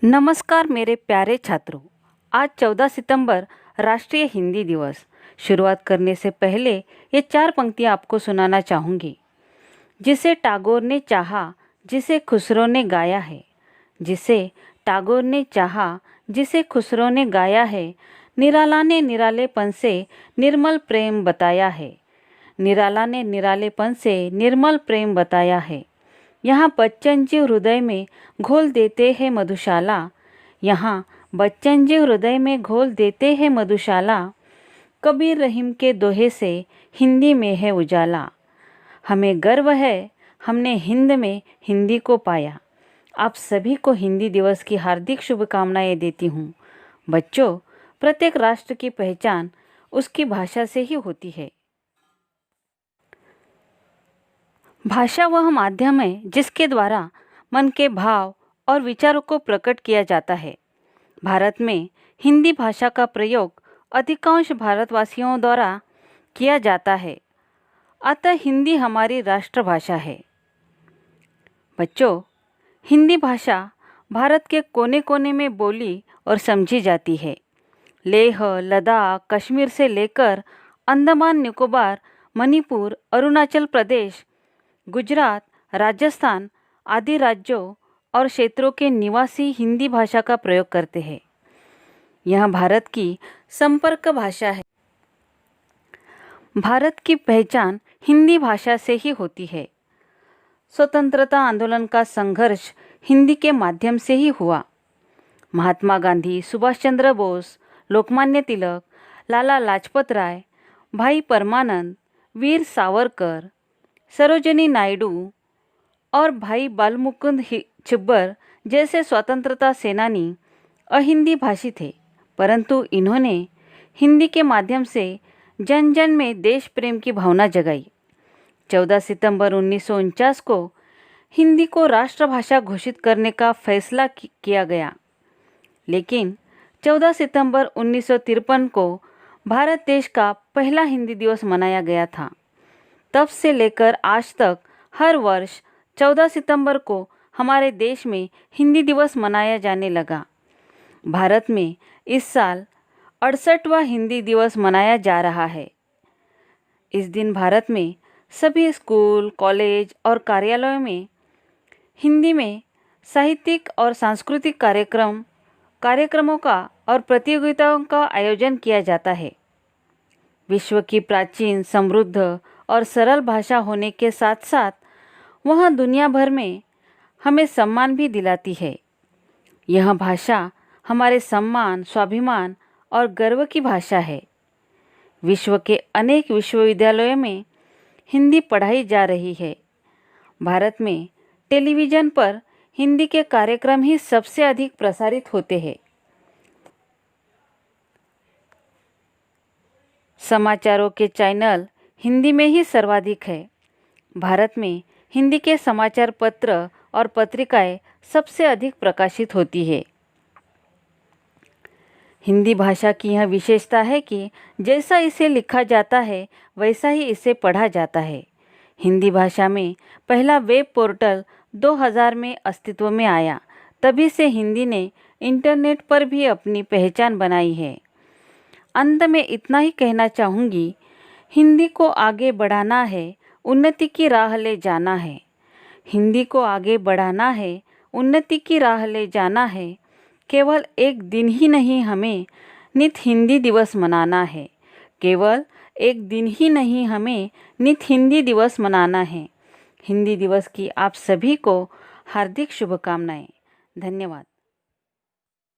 नमस्कार मेरे प्यारे छात्रों। आज 14 सितंबर राष्ट्रीय हिंदी दिवस। शुरुआत करने से पहले ये 4 पंक्तियाँ आपको सुनाना चाहूँगी। जिसे टैगोर ने चाहा, जिसे खुसरो ने गाया है। जिसे टैगोर ने चाहा, जिसे खुसरो ने गाया है। निराला ने निरालेपन से निर्मल प्रेम बताया है। निराला ने निरालेपन से निर्मल प्रेम बताया है। यहाँ बच्चन जी हृदय में घोल देते हैं मधुशाला। यहाँ बच्चन जी हृदय में घोल देते हैं मधुशाला। कबीर रहीम के दोहे से हिंदी में है उजाला। हमें गर्व है, हमने हिंद में हिंदी को पाया। आप सभी को हिंदी दिवस की हार्दिक शुभकामनाएं देती हूँ। बच्चों, प्रत्येक राष्ट्र की पहचान उसकी भाषा से ही होती है। भाषा वह माध्यम है जिसके द्वारा मन के भाव और विचारों को प्रकट किया जाता है। भारत में हिंदी भाषा का प्रयोग अधिकांश भारतवासियों द्वारा किया जाता है। अतः हिंदी हमारी राष्ट्रभाषा है। बच्चों, हिंदी भाषा भारत के कोने कोने में बोली और समझी जाती है। लेह, लद्दाख, कश्मीर से लेकर अंडमान निकोबार, मणिपुर, अरुणाचल प्रदेश, गुजरात, राजस्थान आदि राज्यों और क्षेत्रों के निवासी हिंदी भाषा का प्रयोग करते हैं। यह भारत की संपर्क भाषा है। भारत की पहचान हिंदी भाषा से ही होती है। स्वतंत्रता आंदोलन का संघर्ष हिंदी के माध्यम से ही हुआ। महात्मा गांधी, सुभाष चंद्र बोस, लोकमान्य तिलक, लाला लाजपत राय, भाई परमानंद, वीर सावरकर, सरोजिनी नायडू और भाई बालमुकुंद छिब्बर जैसे स्वतंत्रता सेनानी अहिंदी भाषी थे, परंतु इन्होंने हिंदी के माध्यम से जन जन में देश प्रेम की भावना जगाई। 14 सितंबर 1949 को हिंदी को राष्ट्रभाषा घोषित करने का फैसला किया गया, लेकिन 14 सितंबर 1953 को भारत देश का पहला हिंदी दिवस मनाया गया था। तब से लेकर आज तक हर वर्ष 14 सितंबर को हमारे देश में हिंदी दिवस मनाया जाने लगा। भारत में इस साल 68वां हिंदी दिवस मनाया जा रहा है। इस दिन भारत में सभी स्कूल, कॉलेज और कार्यालयों में हिंदी में साहित्यिक और सांस्कृतिक कार्यक्रमों का और प्रतियोगिताओं का आयोजन किया जाता है। विश्व की प्राचीन, समृद्ध और सरल भाषा होने के साथ साथ वह दुनिया भर में हमें सम्मान भी दिलाती है। यह भाषा हमारे सम्मान, स्वाभिमान और गर्व की भाषा है। विश्व के अनेक विश्वविद्यालयों में हिंदी पढ़ाई जा रही है। भारत में टेलीविज़न पर हिंदी के कार्यक्रम ही सबसे अधिक प्रसारित होते हैं। समाचारों के चैनल हिंदी में ही सर्वाधिक है। भारत में हिंदी के समाचार पत्र और पत्रिकाएं सबसे अधिक प्रकाशित होती है। हिंदी भाषा की यह विशेषता है कि जैसा इसे लिखा जाता है वैसा ही इसे पढ़ा जाता है। हिंदी भाषा में पहला वेब पोर्टल 2000 में अस्तित्व में आया। तभी से हिंदी ने इंटरनेट पर भी अपनी पहचान बनाई है। अंत में इतना ही कहना चाहूँगी, हिंदी को आगे बढ़ाना है, उन्नति की राह ले जाना है। हिंदी को आगे बढ़ाना है, उन्नति की राह ले जाना है। केवल एक दिन ही नहीं हमें नित हिंदी दिवस मनाना है। केवल एक दिन ही नहीं हमें नित हिंदी दिवस मनाना है। हिंदी दिवस की आप सभी को हार्दिक शुभकामनाएं। धन्यवाद।